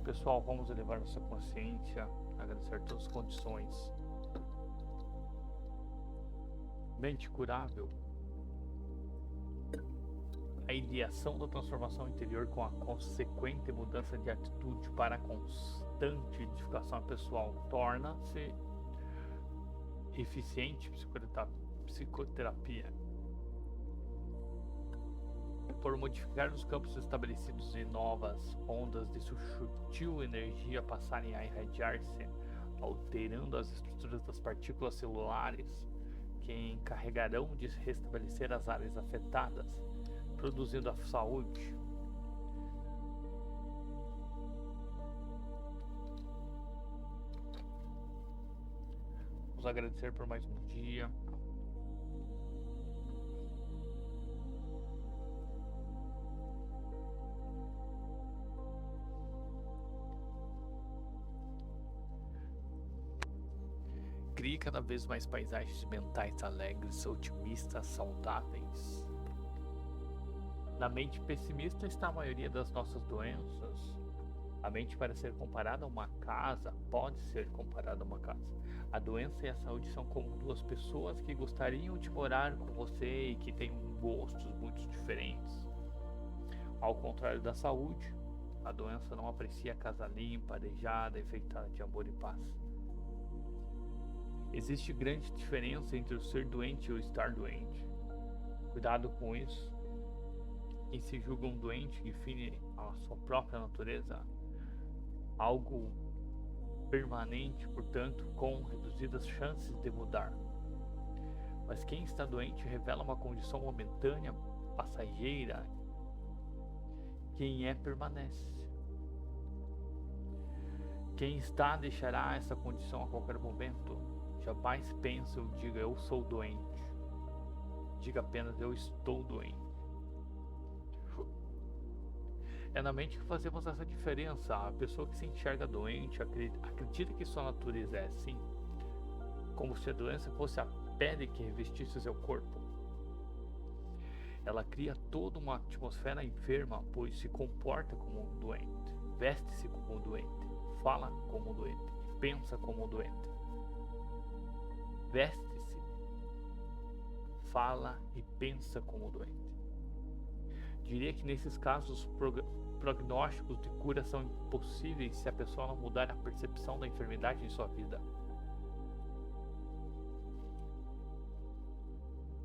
Pessoal, vamos elevar nossa consciência, agradecer todas as condições. Mente curável. A ideação da transformação interior com a consequente mudança de atitude para a constante edificação pessoal torna-se eficiente psicoterapia. Por modificar os campos estabelecidos em novas ondas de sutil energia passarem a irradiar-se, alterando as estruturas das partículas celulares, que encarregarão de restabelecer as áreas afetadas, produzindo a saúde. Vamos agradecer por mais um dia. Crie cada vez mais paisagens mentais alegres, otimistas, saudáveis. Na mente pessimista está a maioria das nossas doenças. A mente, para ser comparada a uma casa, pode ser comparada a uma casa. A doença e a saúde são como duas pessoas que gostariam de morar com você e que têm gostos muito diferentes. Ao contrário da saúde, a doença não aprecia a casa limpa, arejada, enfeitada de amor e paz. Existe grande diferença entre o ser doente e o estar doente. Cuidado com isso. Quem se julga um doente define a sua própria natureza, algo permanente, portanto, com reduzidas chances de mudar. Mas quem está doente revela uma condição momentânea, passageira. Quem é, permanece. Quem está deixará essa condição a qualquer momento. Jamais pense ou diga eu sou doente. Diga apenas eu estou doente. É na mente que fazemos essa diferença. A pessoa que se enxerga doente acredita que sua natureza é assim, como se a doença fosse a pele que revestisse seu corpo. Ela cria toda uma atmosfera enferma, pois se comporta como um doente, veste-se como um doente, fala como um doente, pensa como um doente. Veste-se, fala e pensa como doente. Diria que nesses casos prognósticos de cura são impossíveis se a pessoa não mudar a percepção da enfermidade em sua vida.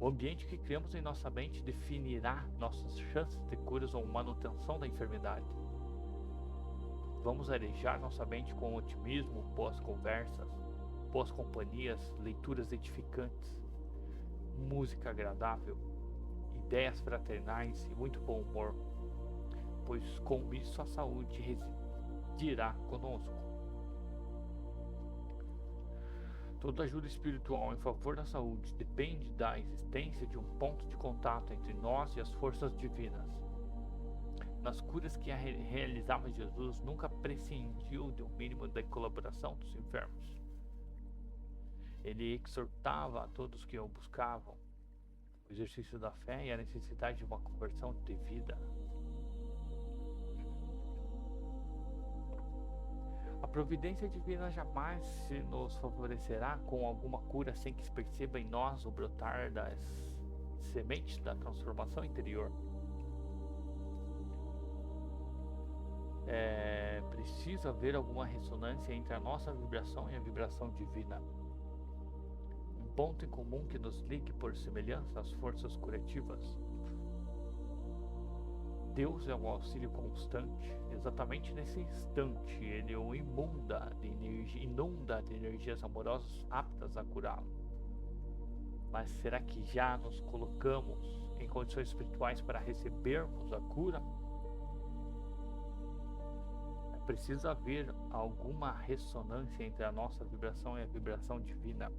O ambiente que criamos em nossa mente definirá nossas chances de curas ou manutenção da enfermidade. Vamos arejar nossa mente com otimismo, boas conversas, boas companhias, leituras edificantes, música agradável, ideias fraternais e muito bom humor, pois com isso a saúde residirá conosco. Toda ajuda espiritual em favor da saúde depende da existência de um ponto de contato entre nós e as forças divinas. Nas curas que realizava Jesus, nunca prescindiu de um mínimo de colaboração dos enfermos. Ele exortava a todos que o buscavam o exercício da fé e a necessidade de uma conversão devida. A providência divina jamais se nos favorecerá com alguma cura sem que se perceba em nós o brotar das sementes da transformação interior. É preciso haver alguma ressonância entre a nossa vibração e a vibração divina. Ponto em comum que nos ligue por semelhança às forças curativas. Deus é um auxílio constante. Exatamente nesse instante, Ele o inunda de energias amorosas aptas a curá-lo. Mas será que já nos colocamos em condições espirituais para recebermos a cura? É preciso haver alguma ressonância entre a nossa vibração e a vibração divina.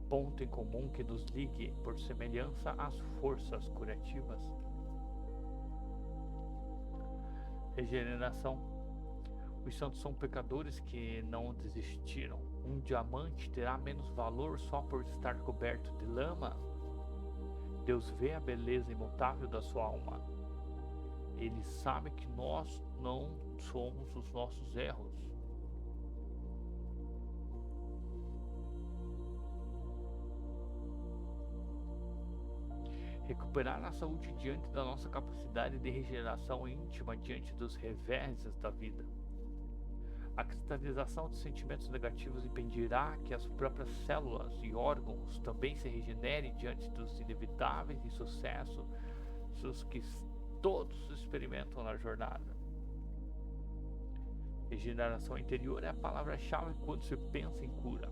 Ponto em comum que nos ligue por semelhança às forças curativas. Regeneração. Os santos são pecadores que não desistiram. Um diamante terá menos valor só por estar coberto de lama? Deus vê a beleza imutável da sua alma. Ele sabe que nós não somos os nossos erros. Recuperar a saúde diante da nossa capacidade de regeneração íntima diante dos reveses da vida. A cristalização de sentimentos negativos impedirá que as próprias células e órgãos também se regenerem diante dos inevitáveis insucessos que todos experimentam na jornada. Regeneração interior é a palavra-chave quando se pensa em cura.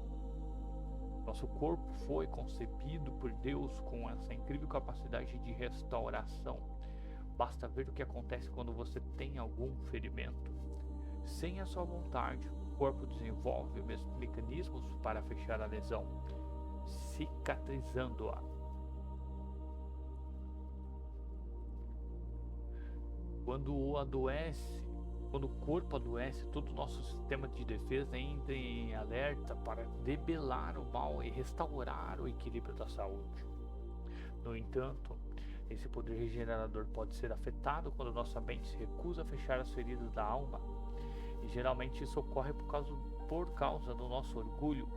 Nosso corpo foi concebido por Deus com essa incrível capacidade de restauração. Basta ver o que acontece quando você tem algum ferimento. Sem a sua vontade, o corpo desenvolve mecanismos para fechar a lesão, cicatrizando-a. Quando o corpo adoece, todo o nosso sistema de defesa entra em alerta para debelar o mal e restaurar o equilíbrio da saúde. No entanto, esse poder regenerador pode ser afetado quando nossa mente se recusa a fechar as feridas da alma. E geralmente isso ocorre por causa do nosso orgulho.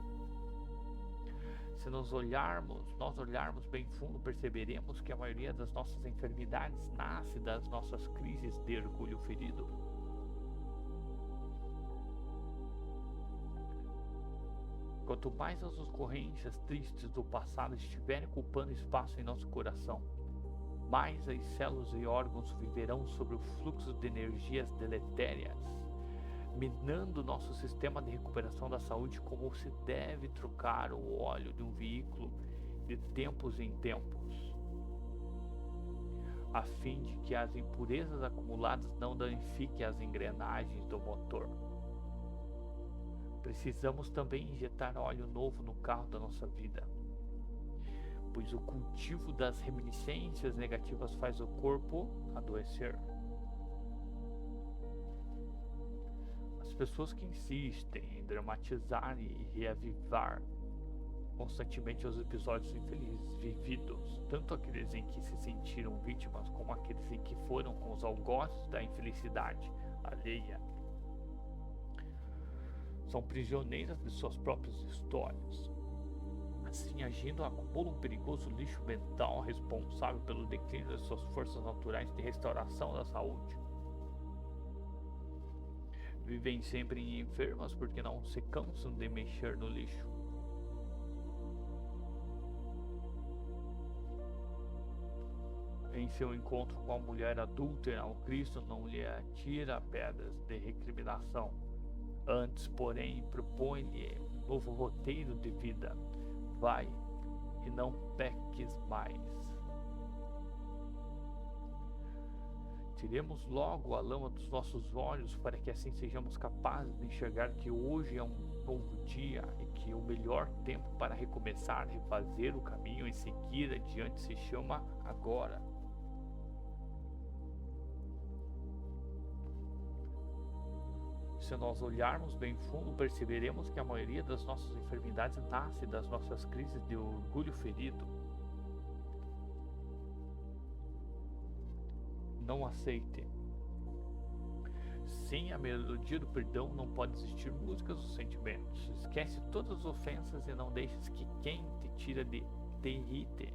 Se nós olharmos bem fundo, perceberemos que a maioria das nossas enfermidades nasce das nossas crises de orgulho ferido. Quanto mais as ocorrências tristes do passado estiverem ocupando espaço em nosso coração, mais as células e órgãos viverão sob o fluxo de energias deletérias, minando nosso sistema de recuperação da saúde como se deve trocar o óleo de um veículo de tempos em tempos, a fim de que as impurezas acumuladas não danifiquem as engrenagens do motor. Precisamos também injetar óleo novo no carro da nossa vida, pois o cultivo das reminiscências negativas faz o corpo adoecer. As pessoas que insistem em dramatizar e reavivar constantemente os episódios infelizes vividos, tanto aqueles em que se sentiram vítimas como aqueles em que foram com os algozes da infelicidade alheia, são prisioneiras de suas próprias histórias. Assim agindo, acumulam um perigoso lixo mental responsável pelo declínio de suas forças naturais de restauração da saúde. Vivem sempre enfermas porque não se cansam de mexer no lixo. Em seu encontro com a mulher adúltera, o Cristo não lhe atira pedras de recriminação. Antes, porém, propõe-lhe um novo roteiro de vida. Vai e não peques mais. Tiremos logo a lama dos nossos olhos para que assim sejamos capazes de enxergar que hoje é um novo dia e que o melhor tempo para recomeçar, refazer o caminho e seguir adiante se chama agora. Se nós olharmos bem fundo, perceberemos que a maioria das nossas enfermidades nasce das nossas crises de orgulho ferido. Não aceite. Sem a melodia do perdão não pode existir músicas ou sentimentos. Esquece todas as ofensas e não deixes que quem te tira te irrite.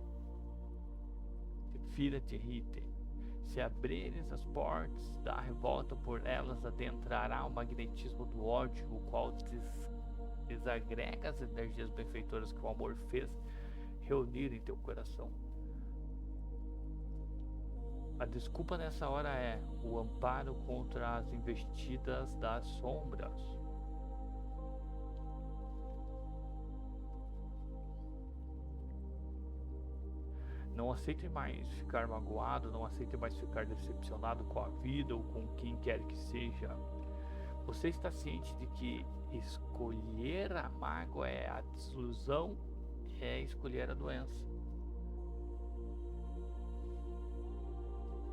Te irrite. Se abrires as portas da revolta, por elas adentrará o magnetismo do ódio, o qual desagrega as energias benfeitoras que o amor fez reunir em teu coração. A desculpa nessa hora é o amparo contra as investidas das sombras. Não aceite mais ficar magoado, não aceite mais ficar decepcionado com a vida ou com quem quer que seja. Você está ciente de que escolher a mágoa é a desilusão, é escolher a doença.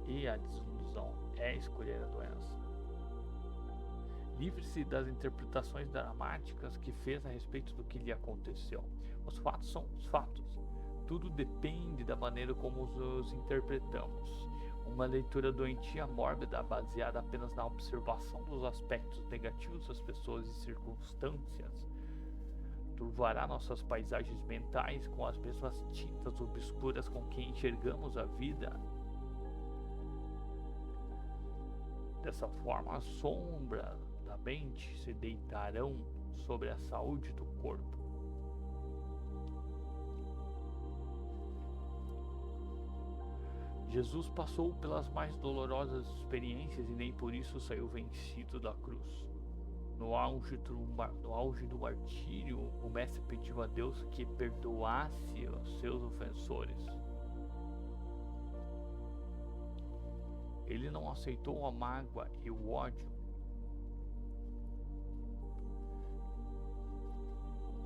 E a desilusão é escolher a doença. Livre-se das interpretações dramáticas que fez a respeito do que lhe aconteceu. Os fatos são os fatos. Tudo depende da maneira como os interpretamos. Uma leitura doentia mórbida baseada apenas na observação dos aspectos negativos das pessoas e circunstâncias turvará nossas paisagens mentais com as mesmas tintas obscuras com que enxergamos a vida. Dessa forma, as sombras da mente se deitarão sobre a saúde do corpo. Jesus passou pelas mais dolorosas experiências e nem por isso saiu vencido da cruz. No auge do martírio, o mestre pediu a Deus que perdoasse os seus ofensores. Ele não aceitou a mágoa e o ódio.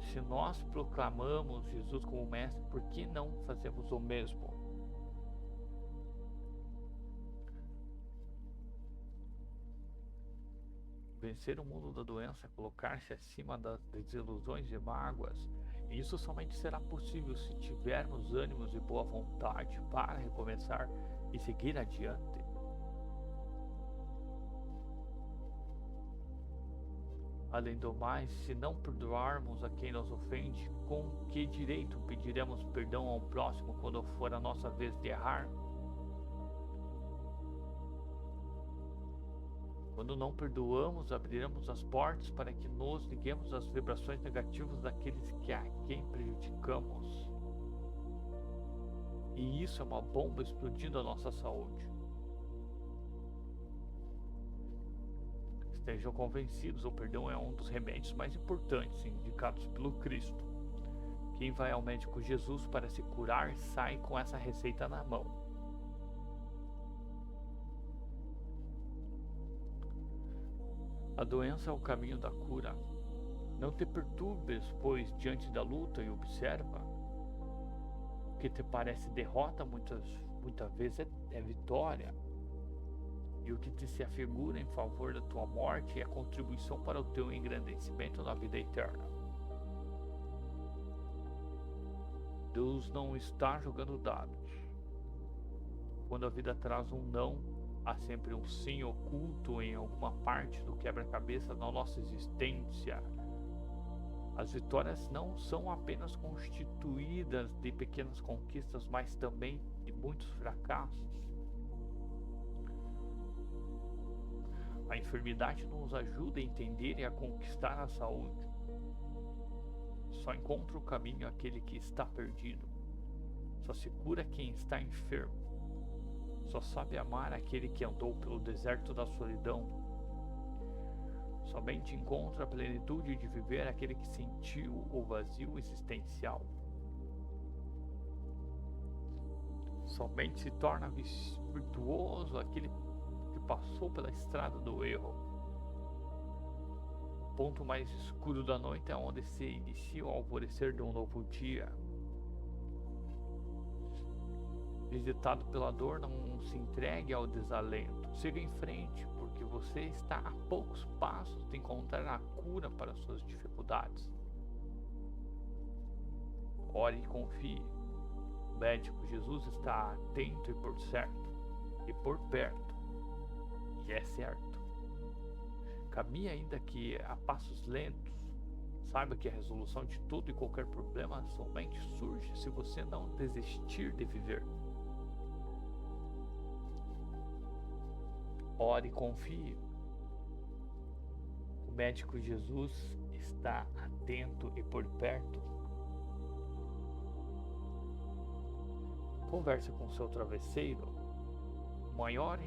Se nós proclamamos Jesus como mestre, por que não fazemos o mesmo? Vencer o mundo da doença é colocar-se acima das desilusões e mágoas. E isso somente será possível se tivermos ânimos e boa vontade para recomeçar e seguir adiante. Além do mais, se não perdoarmos a quem nos ofende, com que direito pediremos perdão ao próximo quando for a nossa vez de errar? Quando não perdoamos, abriremos as portas para que nos liguemos às vibrações negativas daqueles a quem prejudicamos. E isso é uma bomba explodindo a nossa saúde. Estejam convencidos, o perdão é um dos remédios mais importantes indicados pelo Cristo. Quem vai ao médico Jesus para se curar sai com essa receita na mão. A doença é o caminho da cura. Não te perturbes, pois, diante da luta e observa. O que te parece derrota muitas vezes é vitória. E o que te se afigura em favor da tua morte é a contribuição para o teu engrandecimento na vida eterna. Deus não está jogando dados. Quando a vida traz um não, há sempre um sim oculto em alguma parte do quebra-cabeça da nossa existência. As vitórias não são apenas constituídas de pequenas conquistas, mas também de muitos fracassos. A enfermidade nos ajuda a entender e a conquistar a saúde. Só encontra o caminho aquele que está perdido. Só se cura quem está enfermo. Só sabe amar aquele que andou pelo deserto da solidão. Somente encontra a plenitude de viver aquele que sentiu o vazio existencial. Somente se torna virtuoso aquele que passou pela estrada do erro. O ponto mais escuro da noite é onde se inicia o alvorecer de um novo dia. Visitado pela dor, não se entregue ao desalento. Siga em frente, porque você está a poucos passos de encontrar a cura para suas dificuldades. Ore e confie. O médico Jesus está atento e por certo, e por perto, e é certo. Caminhe ainda que a passos lentos. Saiba que a resolução de todo e qualquer problema somente surge se você não desistir de viver. Ore e confie. O médico Jesus está atento e por perto. Converse com seu travesseiro. O maior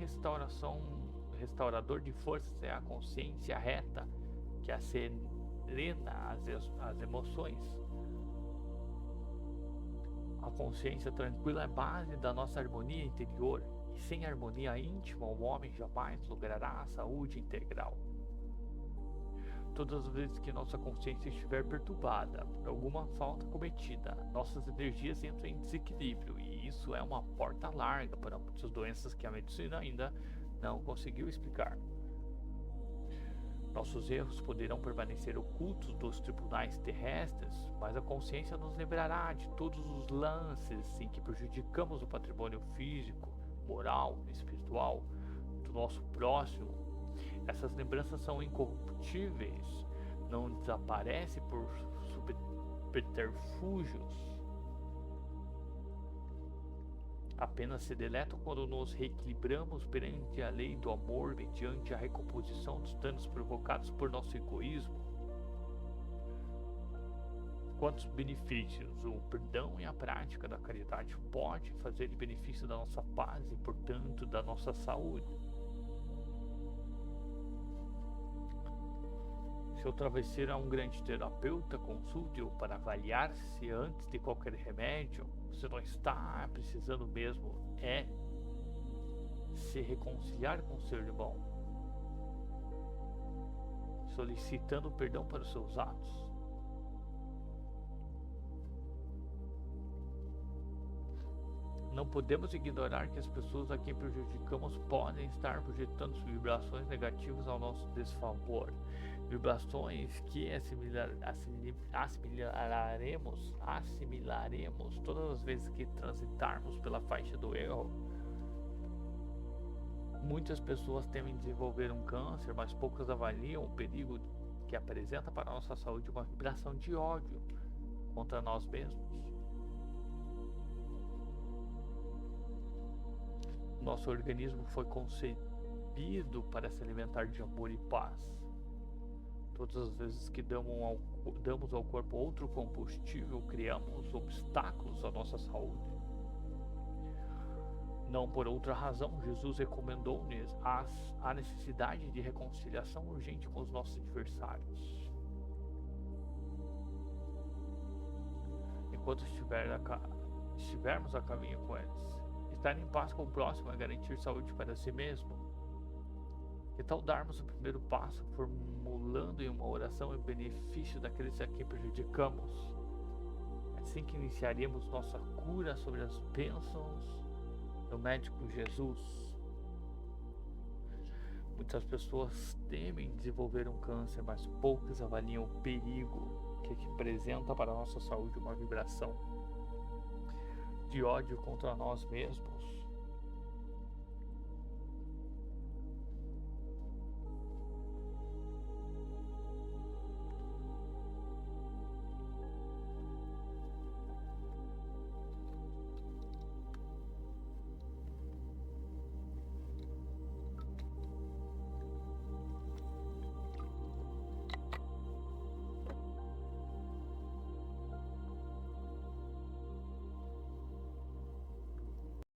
restaurador de forças é a consciência reta, que serena as emoções. A consciência tranquila é base da nossa harmonia interior. E sem harmonia íntima, o homem jamais logrará a saúde integral. Todas as vezes que nossa consciência estiver perturbada por alguma falta cometida, nossas energias entram em desequilíbrio, e isso é uma porta larga para muitas doenças que a medicina ainda não conseguiu explicar. Nossos erros poderão permanecer ocultos dos tribunais terrestres, mas a consciência nos lembrará de todos os lances em que prejudicamos o patrimônio físico, moral, espiritual, do nosso próximo. Essas lembranças são incorruptíveis, não desaparecem por subterfúgios. Apenas se deletam quando nos reequilibramos perante a lei do amor mediante a recomposição dos danos provocados por nosso egoísmo. Quantos benefícios o perdão e a prática da caridade pode fazer de benefício da nossa paz e, portanto, da nossa saúde? Seu travesseiro é um grande terapeuta, consulte-o para avaliar-se antes de qualquer remédio. Você não está precisando mesmo se reconciliar com seu irmão, solicitando perdão para os seus atos. Não podemos ignorar que as pessoas a quem prejudicamos podem estar projetando vibrações negativas ao nosso desfavor. Vibrações que assimilaremos todas as vezes que transitarmos pela faixa do erro. Muitas pessoas temem desenvolver um câncer, mas poucas avaliam o perigo que apresenta para a nossa saúde uma vibração de ódio contra nós mesmos. Nosso organismo foi concebido para se alimentar de amor e paz. Todas as vezes que damos ao corpo outro combustível, criamos obstáculos à nossa saúde. Não por outra razão, Jesus recomendou-nos a necessidade de reconciliação urgente com os nossos adversários. Enquanto estivermos a caminho com eles, estar em paz com o próximo é garantir saúde para si mesmo. Que tal darmos o primeiro passo formulando em uma oração em benefício daqueles a quem prejudicamos? É assim que iniciaríamos nossa cura sobre as bênçãos do médico Jesus. Muitas pessoas temem desenvolver um câncer, mas poucas avaliam o perigo que representa para a nossa saúde uma vibração de ódio contra nós mesmos.